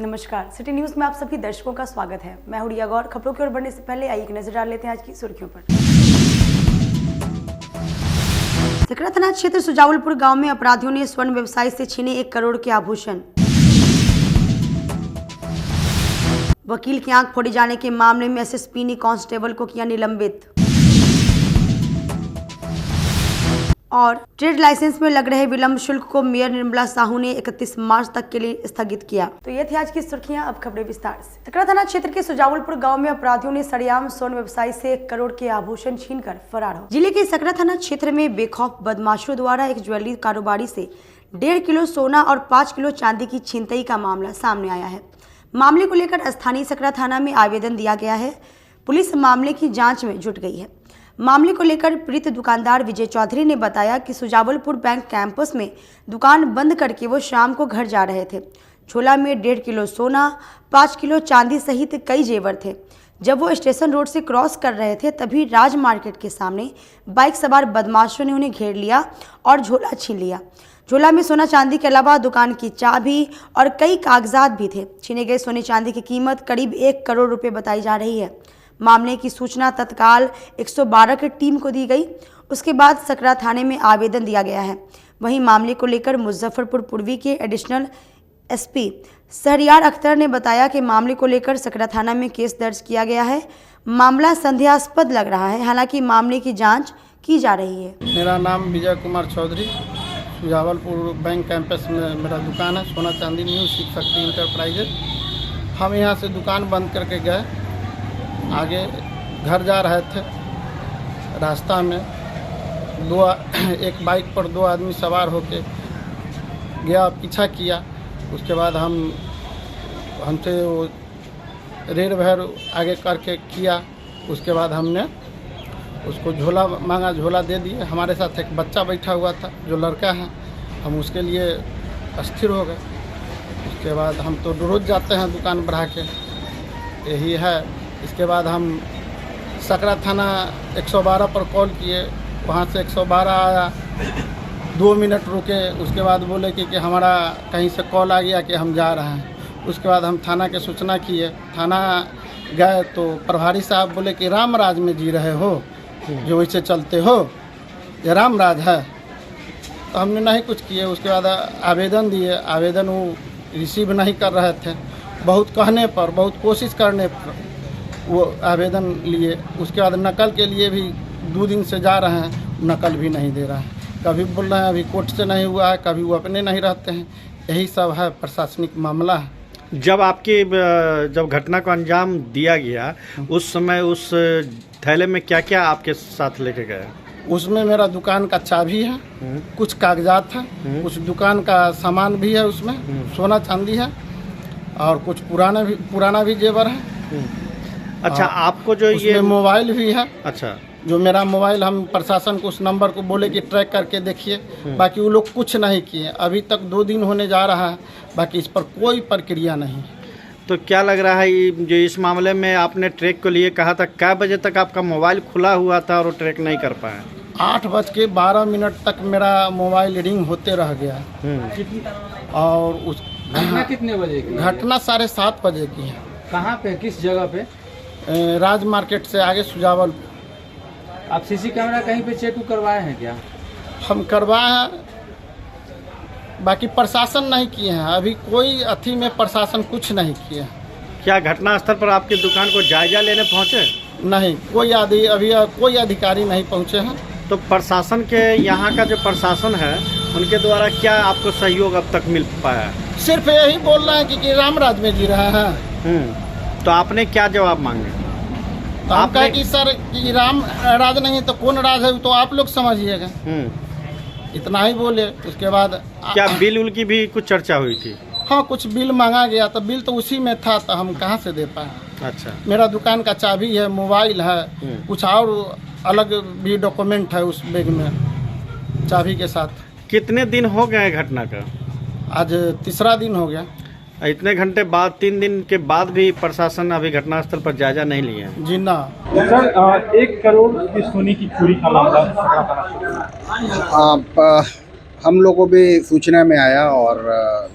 नमस्कार, city news में आप सभी दर्शकों का स्वागत है। मैं हूं रिया गौर। खबरों की ओर बढ़ने से पहले आइए एक नजर डाल लेते हैं आज की सुर्खियों पर। सकरा थाना क्षेत्र सुजावलपुर गांव में अपराधियों ने स्वर्ण व्यवसायी से छीने 1 करोड़ के आभूषण। वकील की आंख फोड़ी जाने के मामले में एसएसपी ने कांस्टेबल को किया निलंबित। और ट्रेड लाइसेंस में लग रहे विलंब शुल्क को मेयर निर्मला साहू ने 31 मार्च तक के लिए स्थगित किया। तो ये थी आज की सुर्खियां, अब खबरें विस्तार से। सकरा थाना क्षेत्र के सुजावलपुर गांव में अपराधियों ने सरेआम स्वर्ण व्यवसायी से 1 करोड़ के आभूषण छीनकर फरार हो। जिले के सकरा थाना क्षेत्र में बेखौफ बदमाशों द्वारा एक ज्वेलरी कारोबारी से 1.5 किलो सोना और 5 किलो चांदी की छीनताई का मामला सामने आया है। मामले को लेकर स्थानीय सकरा थाना में आवेदन दिया गया है। पुलिस मामले की जाँच में जुट गई है। मामले को लेकर पीड़ित दुकानदार विजय चौधरी ने बताया कि सुजावलपुर बैंक कैंपस में दुकान बंद करके वो शाम को घर जा रहे थे। झोला में 1.5 किलो सोना, 5 किलो चांदी सहित कई जेवर थे। जब वो स्टेशन रोड से क्रॉस कर रहे थे तभी राज मार्केट के सामने बाइक सवार बदमाशों ने उन्हें घेर लिया और झोला छीन लिया। झोला में सोना चांदी के अलावा दुकान की चाबी और कई कागजात भी थे। छीने गए सोने चांदी की कीमत करीब 1 करोड़ रुपए बताई जा रही है। मामले की सूचना तत्काल 112 की टीम को दी गई। उसके बाद सकरा थाने में आवेदन दिया गया है। वहीं मामले को लेकर मुजफ्फरपुर पूर्वी के एडिशनल एसपी शहरियार अख्तर ने बताया कि मामले को लेकर सकरा थाना में केस दर्ज किया गया है। मामला संदेहास्पद लग रहा है, हालांकि मामले की जांच की जा रही है। मेरा नाम विजय कुमार चौधरी, सुजावलपुर बैंक कैंपस में मेरा दुकान है, सोना चांदी न्यू शिव शक्ति इंटरप्राइजेज। हम यहाँ से दुकान बंद करके गए, आगे घर जा रहे थे। रास्ता में एक बाइक पर 2 आदमी सवार होके गया, पीछा किया। उसके बाद हमसे वो रेड भैर आगे करके किया। उसके बाद हमने उसको झोला मांगा, झोला दे दिए। हमारे साथ एक बच्चा बैठा हुआ था जो लड़का है, हम उसके लिए अस्थिर हो गए। उसके बाद हम तो रोज जाते हैं दुकान बढ़ा के, यही है। इसके बाद हम सकरा थाना 112 पर कॉल किए, वहाँ से 112 आया। 2 मिनट रुके, उसके बाद बोले कि हमारा कहीं से कॉल आ गया कि हम जा रहे हैं। उसके बाद हम थाना के सूचना किए। थाना गए तो प्रभारी साहब बोले कि रामराज में जी रहे हो, जो वैसे चलते हो, ये रामराज है। तो हमने नहीं कुछ किए। उसके बाद आवेदन दिए, आवेदन वो रिसीव नहीं कर रहे थे। बहुत कहने पर, बहुत कोशिश करने पर वो आवेदन लिए। उसके बाद नकल के लिए भी 2 दिन से जा रहे हैं, नकल भी नहीं दे रहा है। कभी बोल रहे हैं अभी कोर्ट से नहीं हुआ है, कभी वो अपने नहीं रहते हैं। यही सब है, प्रशासनिक मामला है। जब घटना को अंजाम दिया गया उस समय उस थैले में क्या क्या आपके साथ लेके गए? उसमें मेरा दुकान का चाबी है, कुछ कागजात है, कुछ दुकान का सामान भी है, उसमें सोना चांदी है और कुछ पुराना भी जेवर है। अच्छा, आपको जो ये मोबाइल भी है। अच्छा, जो मेरा मोबाइल, हम प्रशासन को उस नंबर को बोले कि ट्रैक करके देखिए, बाकी वो लोग कुछ नहीं किए। अभी तक 2 दिन होने जा रहा है, बाकी इस पर कोई प्रक्रिया नहीं। तो क्या लग रहा है जो इस मामले में आपने ट्रैक को लिए कहा था, क्या बजे तक आपका मोबाइल खुला हुआ था और वो ट्रैक नहीं कर पाए? 8:12 तक मेरा मोबाइल रिंग होते रह गया। और उस घटना कितने बजे की? घटना 7:30 बजे की है। कहाँ पे, किस जगह पे? राज मार्केट से आगे सुजावल। आप सीसी कैमरा कहीं पे चेक करवाए हैं क्या? हम करवाए हैं, बाकी प्रशासन नहीं किए हैं। अभी कोई अथी में प्रशासन कुछ नहीं किए हैं। क्या घटना स्थल पर आपकी दुकान को जायजा लेने पहुँचे? नहीं, अभी कोई अधिकारी नहीं पहुँचे हैं। तो प्रशासन के यहाँ का जो प्रशासन है उनके द्वारा क्या आपको सहयोग अब तक मिल पाया? सिर्फ यही बोल रहे हैं कि रामराज में जी रहे हैं। तो आपने क्या जवाब मांगे? तो आप कहा कि सर कि राम राज नहीं तो कौन राज है, तो आप लोग समझिएगा। इतना ही बोले। उसके बाद क्या बिल उल की भी कुछ चर्चा हुई थी? हाँ, कुछ बिल मांगा गया, तो बिल तो उसी में था, तो हम कहाँ से दे पाए। अच्छा, मेरा दुकान का चाबी है, मोबाइल है, कुछ और अलग भी डॉक्यूमेंट है उस बैग में, चाबी के साथ। कितने दिन हो गए घटना का? आज 3रा दिन हो गया। इतने घंटे बाद, 3 दिन के बाद भी प्रशासन अभी घटनास्थल पर जायजा नहीं लिया? जी ना। सर, 1 करोड़ की सोने की चोरी का मामला हम लोगों को भी सूचना में आया और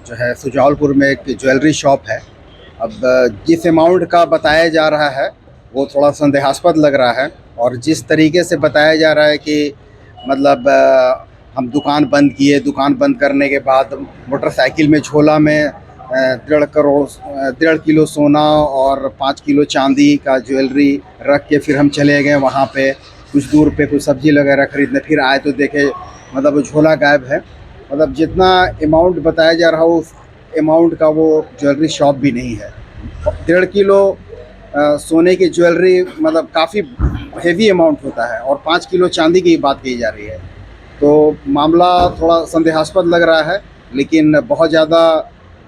जो है सुजावलपुर में एक ज्वेलरी शॉप है, अब जिस अमाउंट का बताया जा रहा है वो थोड़ा संदेहास्पद लग रहा है, और जिस तरीके से बताया जा रहा है कि मतलब हम दुकान बंद किए, दुकान बंद करने के बाद मोटरसाइकिल में झोला में 1.5 किलो सोना और 5 किलो चांदी का ज्वेलरी रख के फिर हम चले गए वहाँ पे कुछ दूर पे कुछ सब्जी वगैरह खरीदने, फिर आए तो देखे मतलब वो झोला गायब है। मतलब जितना अमाउंट बताया जा रहा हो उस अमाउंट का वो ज्वेलरी शॉप भी नहीं है। 1.5 किलो सोने की ज्वेलरी मतलब काफ़ी हेवी अमाउंट होता है, और 5 किलो चांदी की बात की जा रही है। तो मामला थोड़ा संदेहास्पद लग रहा है, लेकिन बहुत ज़्यादा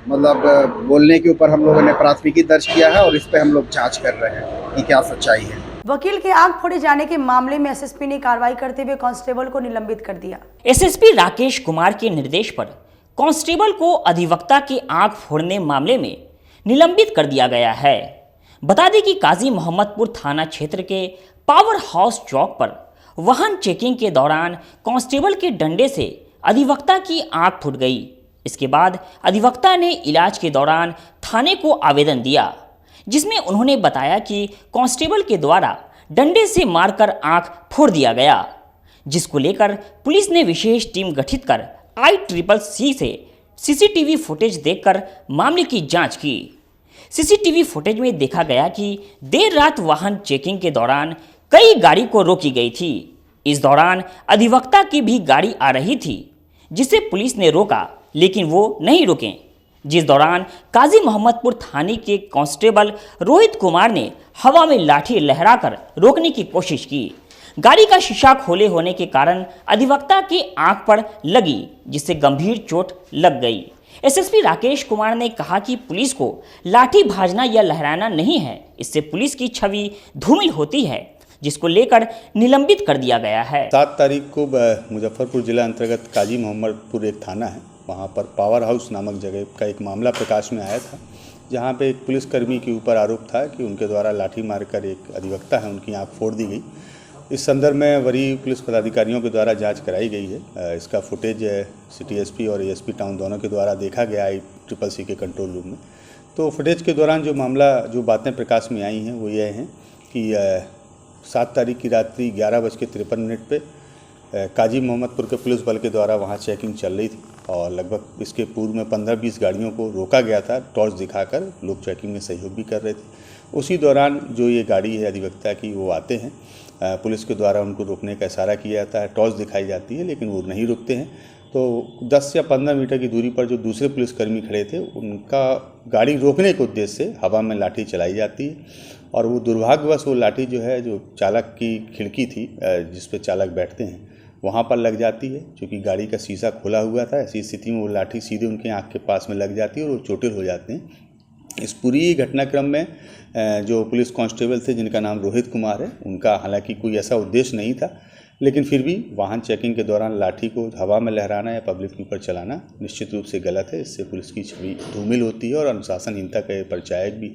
मतलब बोलने के ऊपर हम लोगों ने प्राथमिकी दर्ज किया है और इस पर हम लोग जांच कर रहे हैं कि क्या सच्चाई है। वकील के आग फोड़े जाने के मामले में एसएसपी ने कार्रवाई करते हुए कांस्टेबल को निलंबित कर दिया। एसएसपी राकेश कुमार के निर्देश पर कांस्टेबल को अधिवक्ता की आंख फोड़ने मामले में निलंबित कर दिया गया है। बता दें कि काजी मोहम्मदपुर थाना क्षेत्र के पावर हाउस चौक पर वाहन चेकिंग के दौरान कांस्टेबल के डंडे से अधिवक्ता की आंख फूट गई। इसके बाद अधिवक्ता ने इलाज के दौरान थाने को आवेदन दिया, जिसमें उन्होंने बताया कि कांस्टेबल के द्वारा डंडे से मारकर आंख फोड़ दिया गया, जिसको लेकर पुलिस ने विशेष टीम गठित कर ICCC से सीसीटीवी फुटेज देखकर मामले की जांच की। सीसीटीवी फुटेज में देखा गया कि देर रात वाहन चेकिंग के दौरान कई गाड़ी को रोकी गई थी। इस दौरान अधिवक्ता की भी गाड़ी आ रही थी, जिसे पुलिस ने रोका, लेकिन वो नहीं रुके, जिस दौरान काजी मोहम्मदपुर थाने के कांस्टेबल रोहित कुमार ने हवा में लाठी लहराकर रोकने की कोशिश की। गाड़ी का शीशा खोले होने के कारण अधिवक्ता की आंख पर लगी, जिससे गंभीर चोट लग गई। एसएसपी राकेश कुमार ने कहा कि पुलिस को लाठी भाजना या लहराना नहीं है, इससे पुलिस की छवि धूमिल होती है, जिसको लेकर निलंबित कर दिया गया है। 7 तारीख को मुजफ्फरपुर जिला अंतर्गत काजी मोहम्मदपुर एक थाना है, वहाँ पर पावर हाउस नामक जगह का एक मामला प्रकाश में आया था, जहाँ पे एक पुलिसकर्मी के ऊपर आरोप था कि उनके द्वारा लाठी मारकर एक अधिवक्ता है उनकी आंख फोड़ दी गई। इस संदर्भ में वरीय पुलिस पदाधिकारियों के द्वारा जांच कराई गई है। इसका फुटेज सिटी एसपी और एएसपी टाउन दोनों के द्वारा देखा गया ICCC के कंट्रोल रूम में। तो फुटेज के दौरान जो बातें प्रकाश में आई हैं वो ये हैं कि 7 तारीख की रात्रि 11:53 पे काजी मोहम्मदपुर के पुलिस बल के द्वारा वहाँ चेकिंग चल रही थी, और लगभग इसके पूर्व में 15-20 गाड़ियों को रोका गया था टॉर्च दिखाकर। लोग चेकिंग में सहयोग भी कर रहे थे। उसी दौरान जो ये गाड़ी है अधिवक्ता की, वो आते हैं, पुलिस के द्वारा उनको रोकने का इशारा किया जाता है, टॉर्च दिखाई जाती है, लेकिन वो नहीं रुकते हैं। तो 10 या 15 मीटर की दूरी पर जो दूसरे पुलिसकर्मी खड़े थे, उनका गाड़ी रोकने के उद्देश्य से हवा में लाठी चलाई जाती है, और वो दुर्भाग्यवश वो लाठी जो है, जो चालक की खिड़की थी जिस पे चालक बैठते हैं, वहाँ पर लग जाती है। क्योंकि गाड़ी का शीशा खुला हुआ था, ऐसी स्थिति में वो लाठी सीधे उनके आँख के पास में लग जाती है और वो चोटिल हो जाते हैं। इस पूरी घटनाक्रम में जो पुलिस कांस्टेबल थे जिनका नाम रोहित कुमार है, उनका हालांकि कोई ऐसा उद्देश्य नहीं था, लेकिन फिर भी वाहन चेकिंग के दौरान लाठी को हवा में लहराना या पब्लिक के ऊपर चलाना निश्चित रूप से गलत है। इससे पुलिस की छवि धूमिल होती है और अनुशासनहीनता का परिचायक भी।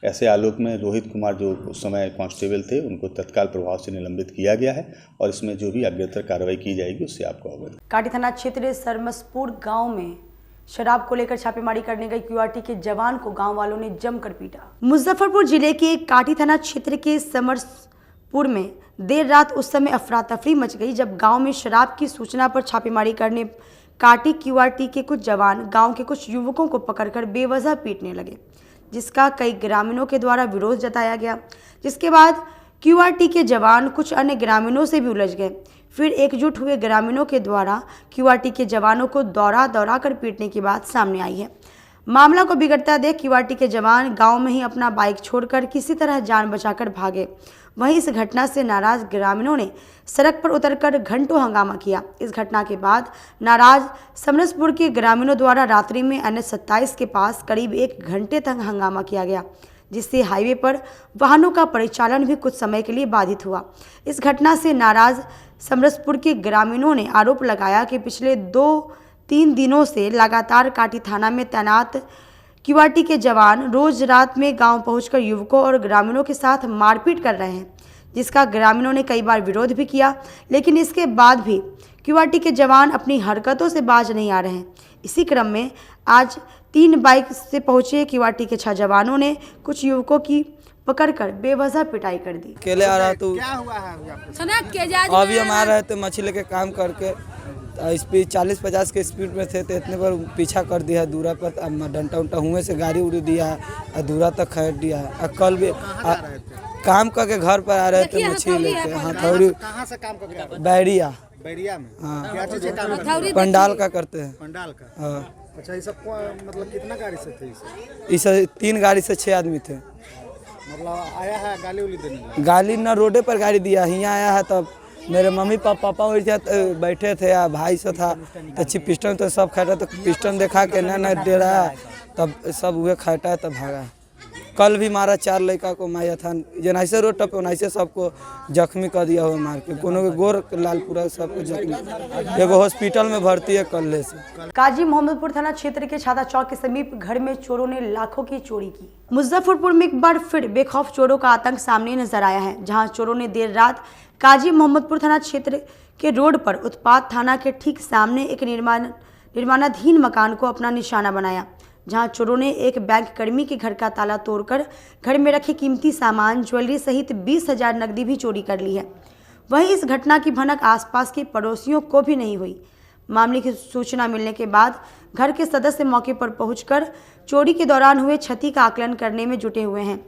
ऐसे आलोक में रोहित कुमार जो उस समय कांस्टेबल थे, उनको तत्काल प्रभाव से निलंबित किया गया है, और इसमें जो भी अग्रतर कार्रवाई की जाएगी उससे आपको अवगत। काटी थाना क्षेत्र सरमसपुर गांव में शराब को लेकर छापेमारी करने गए क्यूआरटी के जवान को गांव वालों ने जमकर पीटा। मुजफ्फरपुर जिले के काटी थाना क्षेत्र के समरसपुर में देर रात उस समय अफरा तफरी मच गई जब गांव में शराब की सूचना पर छापेमारी करने काटी क्यूआरटी के कुछ जवान गांव के कुछ युवकों को पकड़कर बेवजह पीटने लगे, जिसका कई ग्रामीणों के द्वारा विरोध जताया गया। जिसके बाद क्यूआरटी के जवान कुछ अन्य ग्रामीणों से भी उलझ गए। फिर एकजुट हुए ग्रामीणों के द्वारा क्यूआरटी के जवानों को दौड़ा कर पीटने की बात सामने आई है। मामला को बिगड़ता देख क्यूआरटी के जवान गांव में ही अपना बाइक छोड़कर किसी तरह जान बचाकर भागे। वहीं इस घटना से नाराज ग्रामीणों ने सड़क पर उतरकर घंटों हंगामा किया। इस घटना के बाद नाराज समरसपुर के ग्रामीणों द्वारा रात्रि में NH-27 के पास करीब 1 घंटे तक हंगामा किया गया, जिससे हाईवे पर वाहनों का परिचालन भी कुछ समय के लिए बाधित हुआ। इस घटना से नाराज समरसपुर के ग्रामीणों ने आरोप लगाया कि पिछले 2-3 दिनों से लगातार काटी थाना में तैनात क्यूआरटी के जवान रोज रात में गांव पहुंचकर युवकों और ग्रामीणों के साथ मारपीट कर रहे हैं, जिसका ग्रामीणों ने कई बार विरोध भी किया, लेकिन इसके बाद भी क्यूआरटी के जवान अपनी हरकतों से बाज नहीं आ रहे हैं। इसी क्रम में आज 3 बाइक से पहुंचे क्यूआरटी के 6 जवानों ने कुछ युवकों की पकड़कर बेवजह पिटाई कर दी। अकेले आ रहा तो क्या हुआ है? अभी हम आ रहे थे मछली के काम करके, स्पीड 40-50 के स्पीड में थे तो इतने बार पीछा कर दिया दूरा पर, डंटा उंटा हुए से गाड़ी उड़ दिया है, दूरा तक खैर दिया है। कल भी काम करके घर पर आ रहे थे मछली लेके। हथौड़ी कहाँ से काम करके? बैरिया में। हाँ, क्या चीज़ का काम? पंडाल का करते हैं। पंडाल का। हाँ। अच्छा, ये सब मतलब कितना गाड़ी से थे? इस 3 गाड़ी से 6 आदमी थे। मतलब आया है गाली उली देने? गाली न रोडे पर गाड़ी दिया, यहाँ आया है तब मेरे मम्मी पापा बैठे थे या भाई से था तो पिस्टन तो सब खाटा, तो पिस्टन देखा के न दे रहा है तब सब हुए खाटा है तब भागा। कल भी मारा 4 लड़का को माया था, जैसे रोड टप वैसे सबको जख्मी कर दिया हुआ मार के, कोनो के गोर लाल पूरा सबको जख्मी। एगो हॉस्पिटल में भर्ती है कल से। काजी मोहम्मदपुर थाना क्षेत्र के छाता चौक के समीप घर में चोरों ने लाखों की चोरी की। मुजफ्फरपुर में एक बार फिर बेखौफ चोरों का आतंक सामने नजर आया है, जहां चोरों ने देर रात काजी मोहम्मदपुर थाना क्षेत्र के रोड पर उत्पाद थाना के ठीक सामने एक निर्माणाधीन मकान को अपना निशाना बनाया, जहां चोरों ने एक बैंक कर्मी के घर का ताला तोड़कर घर में रखे कीमती सामान, ज्वेलरी सहित 20,000 नकदी भी चोरी कर ली है। वहीं इस घटना की भनक आसपास के पड़ोसियों को भी नहीं हुई। मामले की सूचना मिलने के बाद घर के सदस्य मौके पर पहुंचकर चोरी के दौरान हुए क्षति का आकलन करने में जुटे हुए हैं,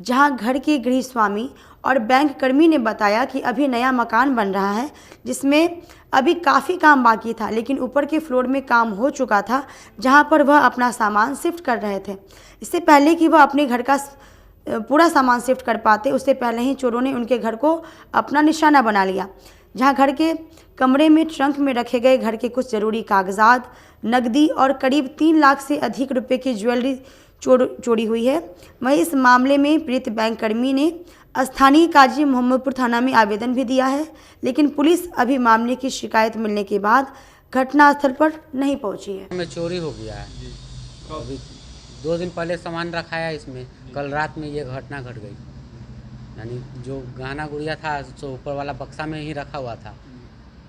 जहां घर के गृह स्वामी और बैंक कर्मी ने बताया कि अभी नया मकान बन रहा है, जिसमें अभी काफ़ी काम बाकी था, लेकिन ऊपर के फ्लोर में काम हो चुका था, जहां पर वह अपना सामान शिफ्ट कर रहे थे। इससे पहले कि वह अपने घर का पूरा सामान शिफ्ट कर पाते, उससे पहले ही चोरों ने उनके घर को अपना निशाना बना लिया, जहां घर के कमरे में ट्रंक में रखे गए घर के कुछ ज़रूरी कागजात, नकदी और करीब 3 लाख से अधिक रुपए की ज्वेलरी चोरी हुई है। वहीं इस मामले में पीड़ित बैंक कर्मी ने स्थानीय काजी मोहम्मदपुर थाना में आवेदन भी दिया है, लेकिन पुलिस अभी मामले की शिकायत मिलने के बाद घटनास्थल पर नहीं पहुंची है। में चोरी हो गया है, अभी 2 दिन पहले सामान रखा है इसमें, कल रात में ये घटना घट गई। यानी जो गहना गुड़िया था तो ऊपर वाला बक्सा में ही रखा हुआ था,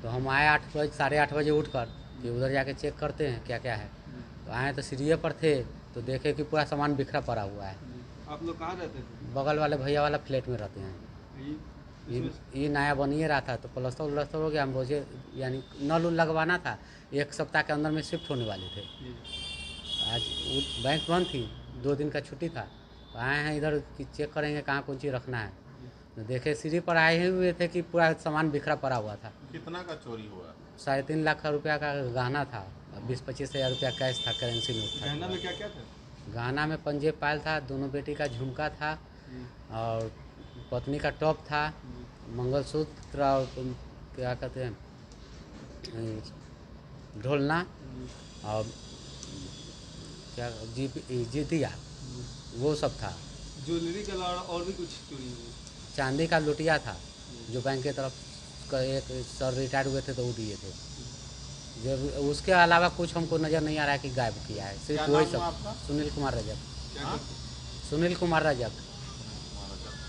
तो हम आए 8:30 बजे उठकर कि उधर जाके चेक करते हैं क्या क्या है। तो आए तो सीढ़िए पर थे तो देखे कि पूरा सामान बिखरा पड़ा हुआ है। आप लोग कहाँ रहते थे? बगल वाले भैया वाला फ्लैट में रहते हैं। ये नया बन ही रहा था तो प्लस्तर हो गया। हम रोजे यानी नल उल लगवाना था, 1 सप्ताह के अंदर में शिफ्ट होने वाले थे। आज बैंक बंद थी, 2 दिन का छुट्टी था, तो आए हैं इधर कि चेक करेंगे कहाँ कौन चीज़ रखना है। तो देखे सीढ़ी पर आए हुए थे कि पूरा सामान बिखरा पड़ा हुआ था। कितना का चोरी हुआ? 3.5 लाख रुपया का गहना था, 20-25 हज़ार रुपया कैश था, करेंसी नोट था। गहना में क्या क्या था? गहना में पंजेब पायल था, दोनों बेटी का झुमका था और पत्नी का टॉप था, मंगलसूत्र और क्या कहते हैं ढोलना और क्या जीतिया, वो सब था। ज्वेलरी के अलावा और भी कुछ चोरी हुई? चांदी का लुटिया था जो बैंक की तरफ का एक सर रिटायर्ड हुए थे तो वो दिए थे। जब उसके अलावा कुछ हमको नज़र नहीं आ रहा है कि गायब किया है, सिर्फ वही सब। सुनील कुमार रजक। सुनील कुमार रजक।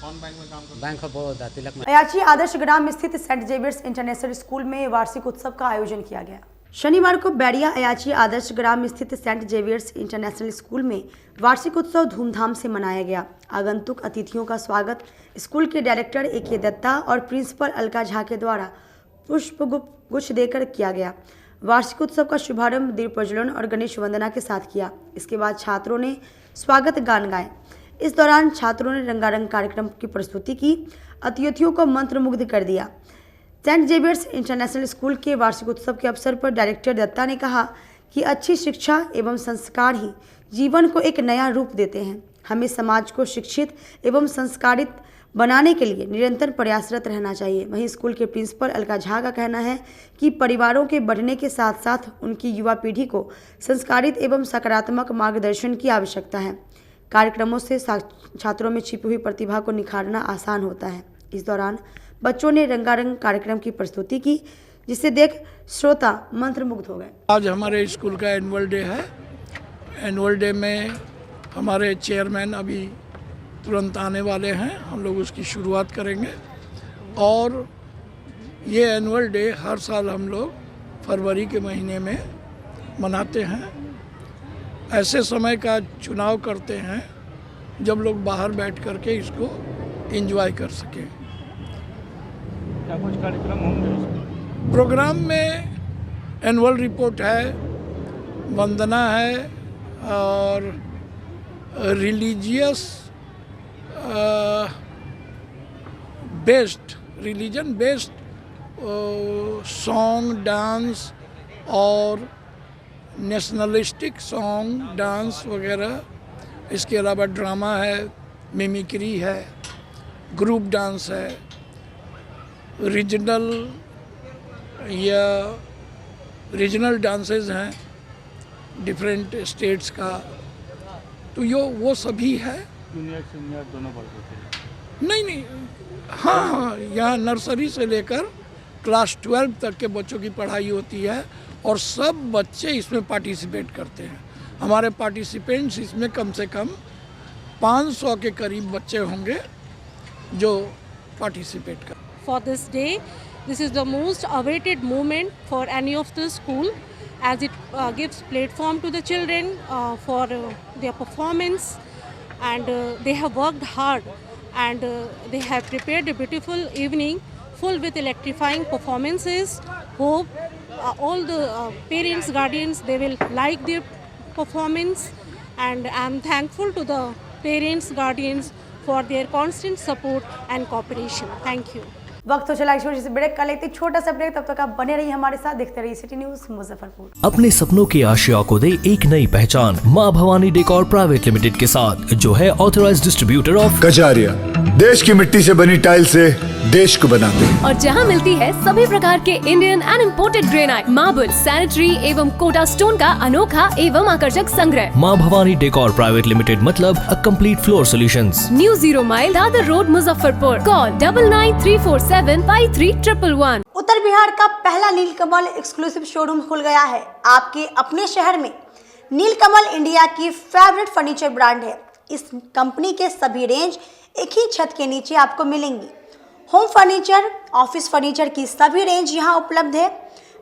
कौन बैंक में काम करते? बैंक ऑफ बड़ौदा, तिलक में। अयाची आदर्श ग्राम स्थित सेंट जेवियर्स इंटरनेशनल स्कूल में वार्षिक उत्सव का आयोजन किया गया। शनिवार को बैरिया अयाची आदर्श ग्राम स्थित सेंट जेवियर्स इंटरनेशनल स्कूल में वार्षिक उत्सव धूमधाम से मनाया गया। आगंतुक अतिथियों का स्वागत स्कूल के डायरेक्टर AK दत्ता और प्रिंसिपल अलका झा के द्वारा पुष्प गुच्छ देकर किया गया। वार्षिक उत्सव का शुभारंभ दीप प्रज्वलन और गणेश वंदना के साथ किया। इसके बाद छात्रों ने स्वागत गान गाए। इस दौरान छात्रों ने रंगारंग कार्यक्रम की प्रस्तुति की, अतिथियों को मंत्रमुग्ध कर दिया। सेंट जेवियर्स इंटरनेशनल स्कूल के वार्षिक उत्सव के अवसर पर डायरेक्टर दत्ता ने कहा कि अच्छी शिक्षा एवं संस्कार ही जीवन को एक नया रूप देते हैं। हमें समाज को शिक्षित एवं संस्कारित बनाने के लिए निरंतर प्रयासरत रहना चाहिए। वहीं स्कूल के प्रिंसिपल अलका झा का कहना है कि परिवारों के बढ़ने के साथ साथ उनकी युवा पीढ़ी को संस्कारित एवं सकारात्मक मार्गदर्शन की आवश्यकता है। कार्यक्रमों से छात्रों में छिपी हुई प्रतिभा को निखारना आसान होता है। इस दौरान बच्चों ने रंगारंग कार्यक्रम की प्रस्तुति की, जिसे देख श्रोता मंत्रमुग्ध हो गए। आज हमारे स्कूल का एनुअल डे है। एनुअल डे में हमारे चेयरमैन अभी तुरंत आने वाले हैं, हम लोग उसकी शुरुआत करेंगे और ये एनुअल डे हर साल हम लोग फरवरी के महीने में मनाते हैं। ऐसे समय का चुनाव करते हैं जब लोग बाहर बैठ कर के इसको एंजॉय कर सकें। क्या कुछ कार्यक्रम होंगे इसमें? प्रोग्राम में एनुअल रिपोर्ट है, वंदना है और रिलीजन बेस्ड सॉन्ग डांस और नेशनलिस्टिक सॉन्ग डांस वगैरह। इसके अलावा ड्रामा है, मिमिक्री है, ग्रुप डांस है, रीजनल डांसेस हैं डिफरेंट स्टेट्स का। तो वो सभी है। जूनियर सीनियर दोनों वर्गों के? नहीं, हाँ, यहाँ नर्सरी से लेकर क्लास 12 तक के बच्चों की पढ़ाई होती है और सब बच्चे इसमें पार्टिसिपेट करते हैं। हमारे पार्टिसिपेंट्स इसमें कम से कम 500 के करीब बच्चे होंगे जो पार्टिसिपेट कर। For this day, this is the most awaited moment for any of the school, as it gives platform to the children for their performance, and they have worked hard and they have prepared a beautiful evening full with electrifying performances. Hope all the parents, guardians, they will like their performance, and I am thankful to the parents, guardians for their constant support and cooperation. Thank you. वक्त तो चला एक छोटी सी break का, लेते छोटा सा break. तब तक आप बने रहिए हमारे साथ, देखते रहिए सिटी न्यूज मुजफ्फरपुर। अपने सपनों की आशिया को दे एक नई पहचान माँ भवानी डेकोर प्राइवेट लिमिटेड के साथ, जो है ऑथराइज्ड डिस्ट्रीब्यूटर ऑफ कजारिया। देश की मिट्टी से बनी टाइल से देश को बनाते हैं, और जहां मिलती है सभी प्रकार के Indian and imported granite, marble, sanitary एवं कोटा स्टोन का अनोखा एवं आकर्षक संग्रह। माँ भवानी डेकोर प्राइवेट लिमिटेड मतलब a complete floor solutions. New 0 mile Dadar road Muzaffarpur. Call 9934753111। उत्तर बिहार का पहला नीलकमल एक्सक्लूसिव शोरूम खुल गया है आपके अपने शहर में। नीलकमल इंडिया की फेवरेट फर्नीचर ब्रांड है। इस कंपनी के सभी रेंज एक ही छत के नीचे आपको मिलेंगी। होम फर्नीचर, ऑफिस फर्नीचर की सभी रेंज यहाँ उपलब्ध है।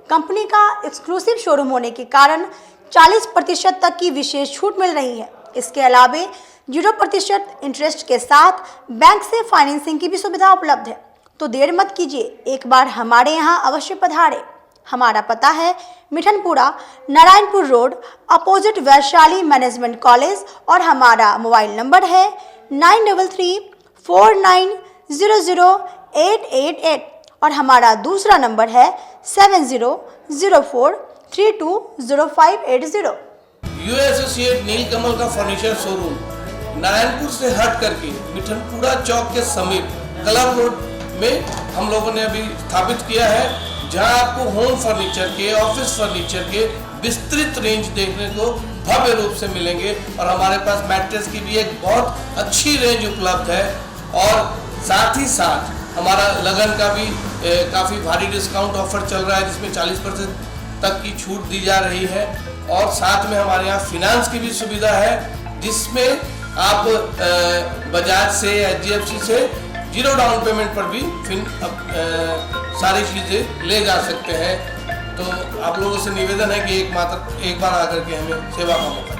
कंपनी का एक्सक्लूसिव शोरूम होने के कारण 40% तक की विशेष छूट मिल रही है। इसके अलावा 0% इंटरेस्ट के साथ बैंक से फाइनेंसिंग की भी सुविधा उपलब्ध है। तो देर मत कीजिए, एक बार हमारे यहाँ अवश्य पधारें। हमारा पता है Mithanpura, Narayanpur road, opposite Vaishali management college, और हमारा मोबाइल नंबर है 9334900888, और हमारा दूसरा नंबर है 7004320580। यू एसोसिएट नीलकमल का फर्नीचर शोरूम नारायणपुर से हट करके मिठनपुरा चौक के समीप क्लब रोड में हम लोगों ने अभी स्थापित किया है, जहां आपको होम फर्नीचर के, ऑफिस फर्नीचर के विस्तृत रेंज देखने को भव्य रूप से मिलेंगे। और हमारे पास मैट्रेस की भी एक बहुत अच्छी रेंज उपलब्ध है, और साथ ही साथ हमारा लगन का भी काफ़ी भारी डिस्काउंट ऑफर चल रहा है, जिसमें 40% तक की छूट दी जा रही है। और साथ में हमारे यहाँ फिनांस की भी सुविधा है, जिसमें आप बजाज से, HDFC से 0 डाउन पेमेंट पर भी सारी चीज़ें ले जा सकते हैं। तो आप लोगों से निवेदन है कि एक बार आकर के हमें सेवा का मौका दें।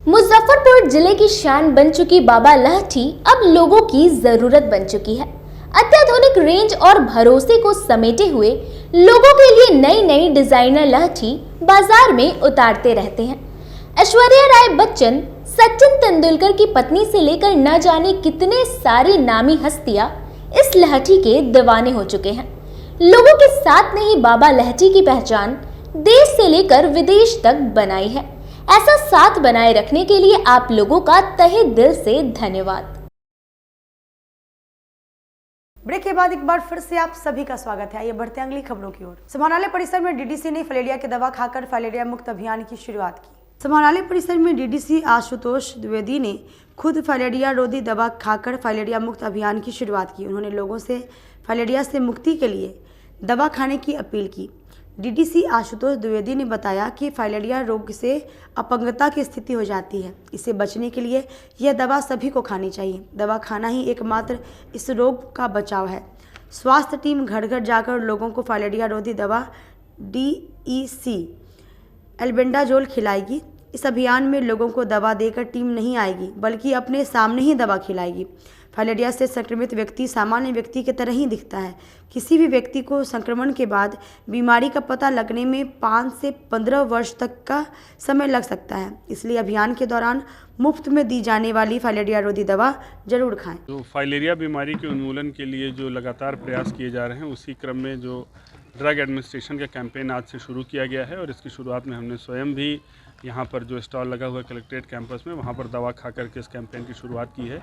मुजफ्फरपुर जिले की शान बन चुकी बाबा लहठी अब लोगों की जरूरत बन चुकी है। अत्याधुनिक रेंज और भरोसे को समेटे हुए लोगों के लिए नई नई डिजाइनर लहठी बाजार में उतारते रहते हैं। ऐश्वर्या राय बच्चन, सचिन तेंदुलकर की पत्नी से लेकर न जाने कितने सारी नामी हस्तियां इस लहठी के दीवाने हो चुके हैं। लोगों के साथ ने ही बाबा लहठी की पहचान देश से लेकर विदेश तक बनाई है। ऐसा साथ बनाए रखने के लिए आप लोगों का तहे दिल से धन्यवाद। ब्रेक के बाद एक बार फिर से आप सभी का स्वागत है। आइए बढ़ते हैं अगली खबरों की ओर। समाहरणालय परिसर में डीडीसी ने फाइलेरिया की दवा खाकर फाइलेरिया मुक्त अभियान की शुरुआत की। समाहरणालय परिसर में डीडीसी आशुतोष द्विवेदी ने खुद फाइलेरिया रोधी दवा खाकर फाइलेरिया मुक्त अभियान की शुरुआत की। उन्होंने लोगों से फाइलेरिया से मुक्ति के लिए दवा खाने की अपील की। डीडीसी आशुतोष द्विवेदी ने बताया कि फाइलेरिया रोग से अपंगता की स्थिति हो जाती है। इससे बचने के लिए यह दवा सभी को खानी चाहिए। दवा खाना ही एकमात्र इस रोग का बचाव है। स्वास्थ्य टीम घर घर जाकर लोगों को फाइलेरिया रोधी दवा DEC एल्बेंडाजोल खिलाएगी। इस अभियान में लोगों को दवा देकर टीम नहीं आएगी, बल्कि अपने सामने ही दवा खिलाएगी। फाइलेरिया से संक्रमित व्यक्ति सामान्य व्यक्ति की तरह ही दिखता है। किसी भी व्यक्ति को संक्रमण के बाद बीमारी का पता लगने में 5 से 15 वर्ष तक का समय लग सकता है। इसलिए अभियान के दौरान मुफ्त में दी जाने वाली फाइलेरिया रोधी दवा जरूर खाएं। तो फाइलेरिया बीमारी के उन्मूलन के लिए जो लगातार प्रयास किए जा रहे हैं, उसी क्रम में जो ड्रग एडमिनिस्ट्रेशन का कैंपेन आज से शुरू किया गया है और इसकी शुरुआत में हमने स्वयं भी यहाँ पर जो स्टॉल लगा हुआ है कलेक्ट्रेट कैंपस में, वहाँ पर दवा खा करके इस कैंपेन की शुरुआत की है।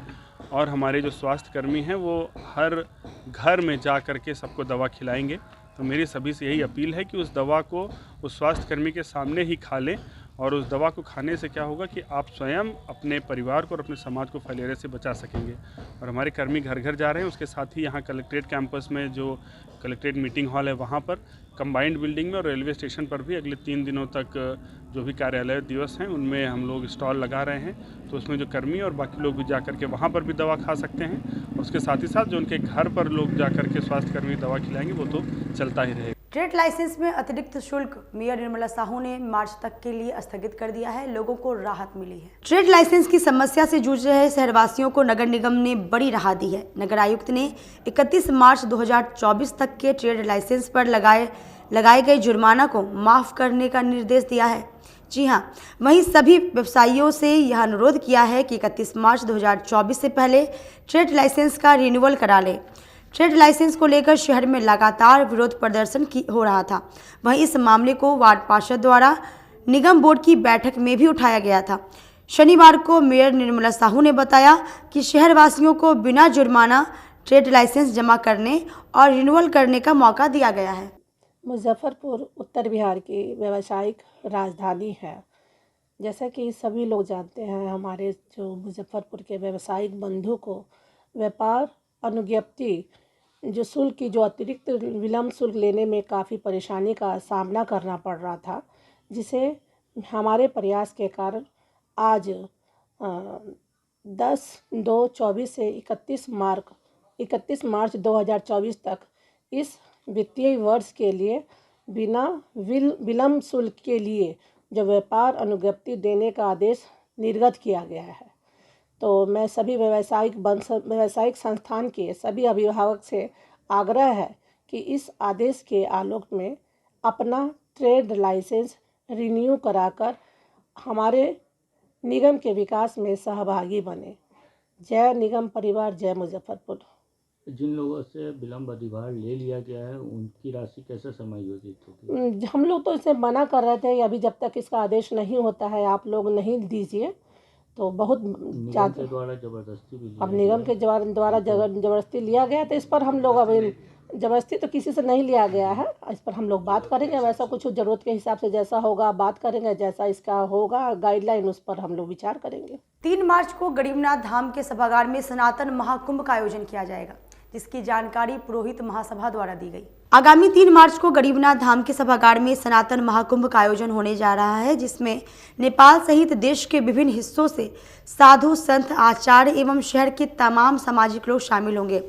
और हमारे जो स्वास्थ्य कर्मी हैं वो हर घर में जा कर के सबको दवा खिलाएंगे। तो मेरी सभी से यही अपील है कि उस दवा को उस स्वास्थ्य कर्मी के सामने ही खा लें, और उस दवा को खाने से क्या होगा कि आप स्वयं अपने परिवार को और अपने समाज को फाइलेरिया से बचा सकेंगे। और हमारे कर्मी घर घर जा रहे हैं। उसके साथ ही यहाँ कलेक्ट्रेट कैंपस में जो कलेक्ट्रेट मीटिंग हॉल है, वहाँ पर कंबाइंड बिल्डिंग में और रेलवे स्टेशन पर भी अगले 3 दिनों तक जो भी कार्यालय दिवस हैं उनमें हम लोग स्टॉल लगा रहे हैं। तो उसमें जो कर्मी और बाकी लोग भी जा कर के वहाँ पर भी दवा खा सकते हैं। उसके साथ ही साथ जो उनके घर पर लोग जा कर के स्वास्थ्य कर्मी दवा खिलाएंगे वो तो चलता ही रहेगा। ट्रेड लाइसेंस में अतिरिक्त शुल्क मेयर निर्मला साहू ने मार्च तक के लिए स्थगित कर दिया है। लोगों को राहत मिली है। ट्रेड लाइसेंस की समस्या से जूझ रहे शहरवासियों को नगर निगम ने बड़ी राहत दी है। नगर आयुक्त ने 31 मार्च 2024 तक के ट्रेड लाइसेंस पर लगाए गए जुर्माना को माफ करने का निर्देश दिया है। जी हां, वहीं सभी व्यवसायियों से यह अनुरोध किया है कि 31 मार्च 2024 से पहले ट्रेड लाइसेंस का रिन्यूअल करा लें। ट्रेड लाइसेंस को लेकर शहर में लगातार विरोध प्रदर्शन हो रहा था। वहीं इस मामले को वार्ड पार्षद द्वारा निगम बोर्ड की बैठक में भी उठाया गया था। शनिवार को मेयर निर्मला साहू ने बताया कि शहरवासियों को बिना जुर्माना ट्रेड लाइसेंस जमा करने और रिन्यूअल करने का मौका दिया गया है। मुजफ्फरपुर उत्तर बिहार की व्यावसायिक राजधानी है। जैसा कि सभी लोग जानते हैं, हमारे जो मुजफ्फरपुर के व्यावसायिक बंधु को व्यापार अनुज्ञप्ति जो शुल्क की जो अतिरिक्त विलम्ब शुल्क लेने में काफ़ी परेशानी का सामना करना पड़ रहा था, जिसे हमारे प्रयास के कारण आज 10/2/24 से 31 मार्च 2024 तक इस वित्तीय वर्ष के लिए बिना विलम्ब शुल्क के लिए जो व्यापार अनुज्ञप्ति देने का आदेश निर्गत किया गया है। तो मैं सभी व्यावसायिक संस्थान के सभी अभिभावक से आग्रह है कि इस आदेश के आलोक में अपना ट्रेड लाइसेंस रिन्यू कराकर हमारे निगम के विकास में सहभागी बने। जय निगम परिवार, जय मुजफ्फरपुर। जिन लोगों से विलम्ब अधिभार ले लिया गया है उनकी राशि कैसे समायोजित होगी? हम लोग तो इसे मना कर रहे थे, अभी जब तक इसका आदेश नहीं होता है आप लोग नहीं दीजिए, तो बहुत निगम के द्वारा जबरदस्ती भी अब निगम के द्वारा जबरदस्ती लिया गया, तो इस पर हम लोग अब जबरदस्ती तो किसी से नहीं लिया गया है। इस पर हम लोग बात करेंगे, वैसा कुछ ज़रूरत के हिसाब से जैसा होगा बात करेंगे, जैसा इसका होगा गाइडलाइन उस पर हम लोग विचार करेंगे। 3 मार्च को गरीबनाथ धाम के सभागार में सनातन महाकुंभ का आयोजन किया जाएगा, जिसकी जानकारी पुरोहित महासभा द्वारा दी गई। आगामी 3 मार्च को गरीबनाथ धाम के सभागार में सनातन महाकुंभ का आयोजन होने जा रहा है, जिसमें नेपाल सहित देश के विभिन्न हिस्सों से साधु संत आचार्य एवं शहर के तमाम सामाजिक लोग शामिल होंगे।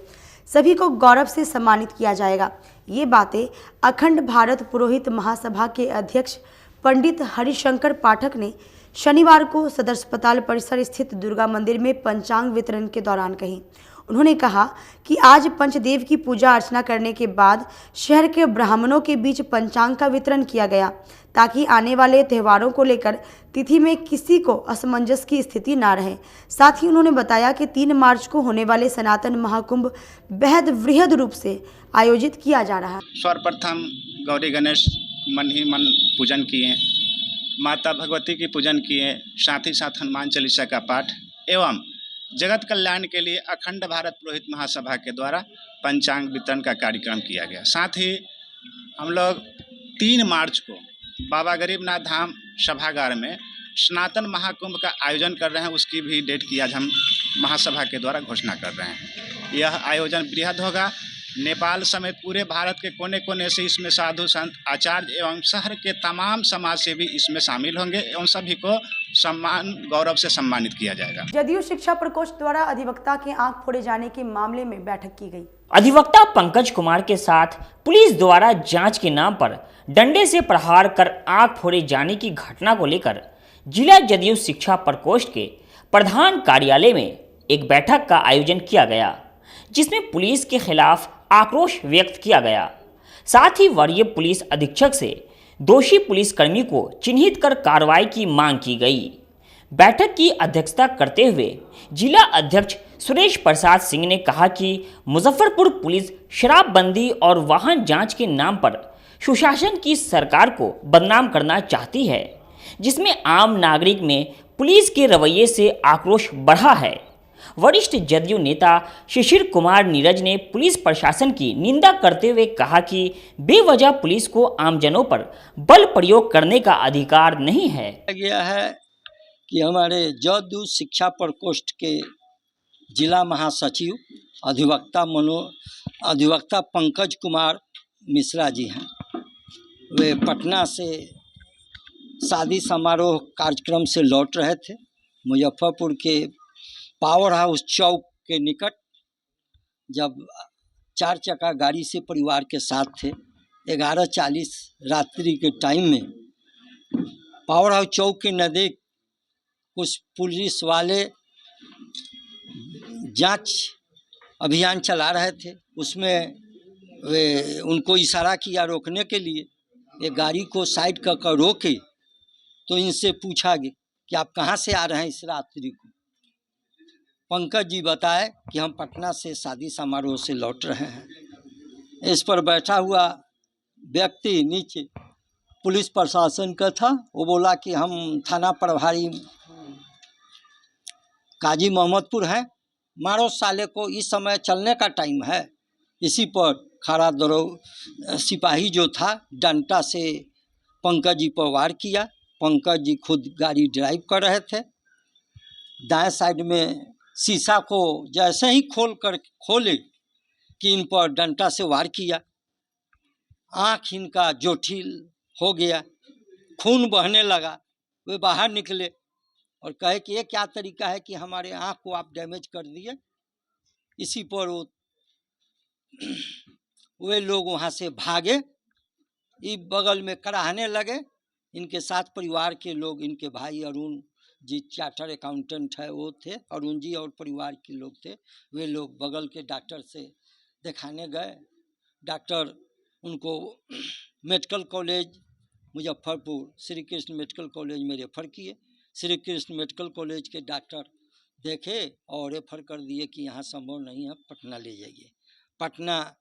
सभी को गौरव से सम्मानित किया जाएगा। ये बातें अखंड भारत पुरोहित महासभा के अध्यक्ष पंडित हरिशंकर पाठक ने शनिवार को सदर अस्पताल परिसर स्थित दुर्गा मंदिर में पंचांग वितरण के दौरान कही। उन्होंने कहा कि आज पंचदेव की पूजा अर्चना करने के बाद शहर के ब्राह्मणों के बीच पंचांग का वितरण किया गया, ताकि आने वाले त्योहारों को लेकर तिथि में किसी को असमंजस की स्थिति ना रहे। साथ ही उन्होंने बताया कि 3 मार्च को होने वाले सनातन महाकुंभ बेहद वृहद रूप से आयोजित किया जा रहा है। सर्वप्रथम गौरी गणेश मन ही मन पूजन किए, माता भगवती की पूजन किए, साथ ही साथ हनुमान चालीसा का पाठ एवं जगत कल्याण के लिए अखंड भारत पुरोहित महासभा के द्वारा पंचांग वितरण का कार्यक्रम किया गया। साथ ही हम लोग 3 मार्च को बाबा गरीबनाथ धाम सभागार में सनातन महाकुंभ का आयोजन कर रहे हैं, उसकी भी डेट की आज हम महासभा के द्वारा घोषणा कर रहे हैं। यह आयोजन बृहद होगा। नेपाल समेत पूरे भारत के कोने कोने से इसमें साधु संत आचार्य एवं शहर के तमाम समाज सेवी इसमें शामिल होंगे एवं सभी को सम्मान गौरव से सम्मानित किया जाएगा। जदयू शिक्षा प्रकोष्ठ द्वारा अधिवक्ता के आंख फोड़े जाने के मामले में बैठक की गई। अधिवक्ता पंकज कुमार के साथ पुलिस द्वारा जांच के नाम पर डंडे से प्रहार कर आंख फोड़े जाने की घटना को लेकर जिला जदयू शिक्षा प्रकोष्ठ के प्रधान कार्यालय में एक बैठक का आयोजन किया गया, जिसमें पुलिस के खिलाफ आक्रोश व्यक्त किया गया। साथ ही वरीय पुलिस अधीक्षक से दोषी पुलिसकर्मी को चिन्हित कर कार्रवाई की मांग की गई। बैठक की अध्यक्षता करते हुए जिला अध्यक्ष सुरेश प्रसाद सिंह ने कहा कि मुजफ्फरपुर पुलिस शराबबंदी और वाहन जांच के नाम पर सुशासन की सरकार को बदनाम करना चाहती है, जिसमें आम नागरिक में पुलिस के रवैये से आक्रोश बढ़ा है। वरिष्ठ जदयू नेता शिशिर कुमार नीरज ने पुलिस प्रशासन की निंदा करते हुए कहा कि बेवजह पुलिस को आमजनों पर बल प्रयोग करने का अधिकार नहीं है। गया है कि हमारे जदयू शिक्षा प्रकोष्ठ के जिला महासचिव अधिवक्ता पंकज कुमार मिश्रा जी हैं। वे पटना से शादी समारोह कार्यक्रम से लौट रहे थे। मुजफ्फरपुर के पावर हाउस चौक के निकट जब 4 चक्का गाड़ी से परिवार के साथ थे, 11:40 रात्रि के टाइम में पावर हाउस चौक के नज़दीक कुछ पुलिस वाले जांच अभियान चला रहे थे। उसमें वे उनको इशारा किया रोकने के लिए। एक गाड़ी को साइड कर रोके तो इनसे पूछा गया कि आप कहाँ से आ रहे हैं इस रात्रि को। पंकज जी बताए कि हम पटना से शादी समारोह से लौट रहे हैं। इस पर बैठा हुआ व्यक्ति नीचे पुलिस प्रशासन का था। वो बोला कि हम थाना प्रभारी काजी मोहम्मदपुर हैं, मारो साले को, इस समय चलने का टाइम है। इसी पर खड़ा दरो सिपाही जो था डंडा से पंकज जी पर वार किया। पंकज जी खुद गाड़ी ड्राइव कर रहे थे। दाएं साइड में शीशा को जैसे ही खोले कि इन पर डंडा से वार किया। आँख इनका जोठिल हो गया, खून बहने लगा। वे बाहर निकले और कहे कि ये क्या तरीका है कि हमारे आँख को आप डैमेज कर दिए। इसी पर वे लोग वहाँ से भागे, इस बगल में कराहने लगे। इनके साथ परिवार के लोग, इनके भाई अरुण जी चार्टर अकाउंटेंट है वो थे, अरुण जी और परिवार के लोग थे। वे लोग बगल के डॉक्टर से दिखाने गए। डॉक्टर उनको medical college Muzaffarpur Shri Krishna medical college में रेफ़र किए। श्री कृष्ण मेडिकल कॉलेज के डॉक्टर देखे और रेफ़र कर दिए कि यहाँ संभव नहीं है, पटना ले जाइए। पटना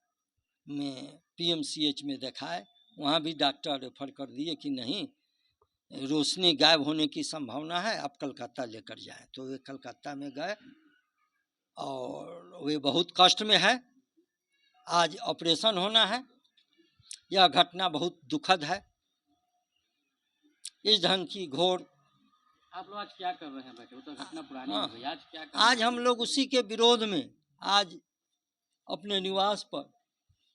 में PMCH में दिखाए, वहाँ भी डॉक्टर रेफ़र कर दिए कि नहीं, रोशनी गायब होने की संभावना है, आप कलकत्ता लेकर जाएं। तो वे कलकत्ता में गए और वे बहुत कष्ट में है। आज ऑपरेशन होना है। यह घटना बहुत दुखद है। इस ढंग की घोर आप लोग आज क्या कर रहे हैं बैठे? वो तो घटना पुरानी हो गई, आज क्या कर आज हम लोग उसी के विरोध में आज अपने निवास पर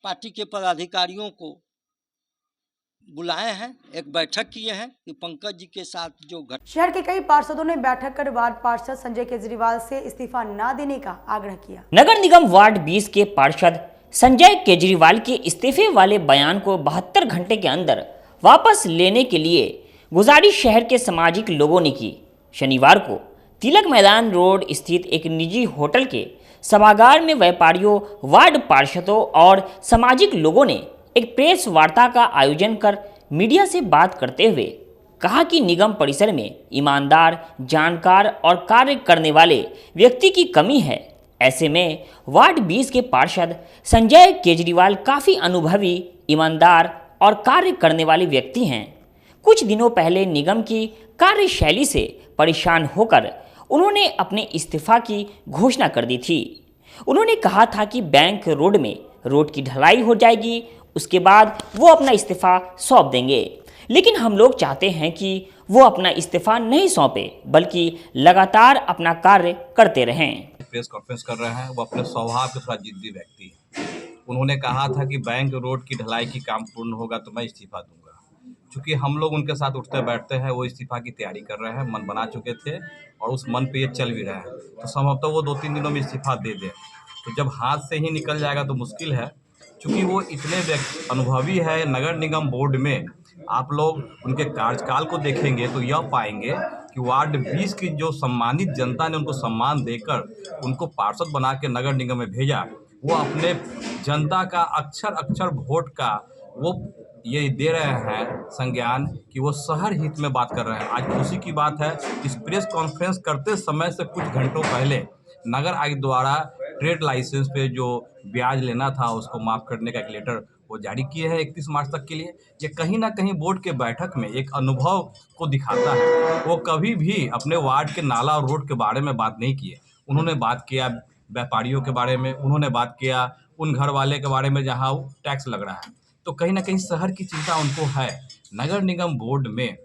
पार्टी के पदाधिकारियों को बुलाए हैं, एक बैठक किए हैं कि पंकज जी के साथ जो शहर के कई पार्षदों ने बैठक कर वार्ड पार्षद संजय केजरीवाल से इस्तीफा न देने का आग्रह किया। नगर निगम वार्ड 20 के पार्षद संजय केजरीवाल के इस्तीफे वाले बयान को 72 घंटे के अंदर वापस लेने के लिए गुजारिश शहर के सामाजिक लोगों ने की। शनिवार को तिलक मैदान रोड स्थित एक निजी होटल के सभागार में व्यापारियों, वार्ड पार्षदों और सामाजिक लोगों ने एक प्रेस वार्ता का आयोजन कर मीडिया से बात करते हुए कहा कि निगम परिसर में ईमानदार, जानकार और कार्य करने वाले व्यक्ति की कमी है। ऐसे में वार्ड 20 के पार्षद संजय केजरीवाल काफ़ी अनुभवी, ईमानदार और कार्य करने वाले व्यक्ति हैं। कुछ दिनों पहले निगम की कार्यशैली से परेशान होकर उन्होंने अपने इस्तीफा की घोषणा कर दी थी। उन्होंने कहा था कि बैंक रोड में रोड की ढलाई हो जाएगी, उसके बाद वो अपना इस्तीफा सौंप देंगे। लेकिन हम लोग चाहते हैं कि वो अपना इस्तीफा नहीं सौंपे, बल्कि लगातार अपना कार्य करते रहें। प्रेस कॉन्फ्रेंस कर रहे हैं, वो अपने स्वभाव के थोड़ा जिद्दी व्यक्ति है। उन्होंने कहा था कि बैंक रोड की ढलाई की काम पूर्ण होगा तो मैं इस्तीफा दूंगा। चूँकि हम लोग उनके साथ उठते बैठते हैं, वो इस्तीफा की तैयारी कर रहे हैं, मन बना चुके थे और उस मन पे ये चल भी रहा है। तो संभवतः वो 2-3 दिनों में इस्तीफा दे दें। तो जब हाथ से ही निकल जाएगा तो मुश्किल है। चूँकि वो इतने अनुभवी है नगर निगम बोर्ड में, आप लोग उनके कार्यकाल को देखेंगे तो यह पाएंगे कि वार्ड 20 की जो सम्मानित जनता ने उनको सम्मान देकर उनको पार्षद बना के नगर निगम में भेजा, वो अपने जनता का अक्षर अक्षर वोट का वो ये दे रहे हैं संज्ञान कि वो शहर हित में बात कर रहे हैं। आज खुशी की बात है, इस प्रेस कॉन्फ्रेंस करते समय से कुछ घंटों पहले नगर आयुक्त द्वारा ट्रेड लाइसेंस पे जो ब्याज लेना था उसको माफ़ करने का एक लेटर वो जारी किए हैं 31 मार्च तक के लिए। ये कहीं ना कहीं बोर्ड के बैठक में एक अनुभव को दिखाता है। वो कभी भी अपने वार्ड के नाला और रोड के बारे में बात नहीं किए। उन्होंने बात किया व्यापारियों के बारे में, उन्होंने बात किया उन घर वाले के बारे में जहाँ टैक्स लग रहा है। तो कहीं ना कहीं शहर की चिंता उनको है। नगर निगम बोर्ड में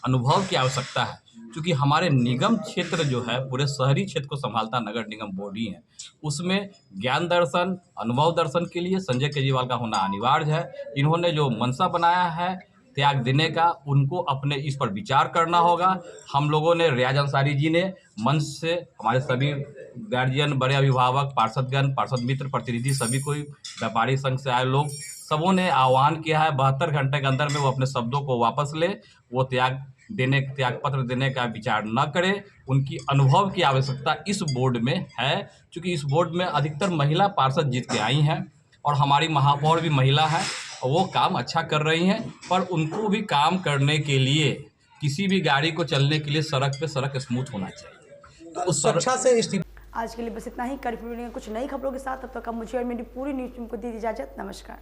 अनुभव की आवश्यकता है, क्योंकि हमारे निगम क्षेत्र जो है पूरे शहरी क्षेत्र को संभालता नगर निगम बोर्ड ही है। उसमें ज्ञान दर्शन, अनुभव दर्शन के लिए संजय केजरीवाल का होना अनिवार्य है। इन्होंने जो मंशा बनाया है त्याग देने का, उनको अपने इस पर विचार करना होगा। हम लोगों ने, रियाज अंसारी जी ने मंच से हमारे सभी गार्जियन, बड़े अभिभावक, पार्षदगण, पार्षद मित्र, प्रतिनिधि, सभी कोई व्यापारी संघ से आए लोग, सबों ने आह्वान किया है 72 घंटे के अंदर में वो अपने शब्दों को वापस ले, वो त्याग पत्र देने का विचार न करे। उनकी अनुभव की आवश्यकता इस बोर्ड में है, क्योंकि इस बोर्ड में अधिकतर महिला पार्षद जीत के आई हैं और हमारी महापौर भी महिला है और वो काम अच्छा कर रही हैं। पर उनको भी काम करने के लिए, किसी भी गाड़ी को चलने के लिए सड़क स्मूथ होना चाहिए। तो उस सुरक्षा से आज के लिए बस इतना ही। कल फिर कुछ नई खबरों के साथ, तब तक मुझे और मेरी पूरी न्यूज़ टीम को दी इजाजत। नमस्कार।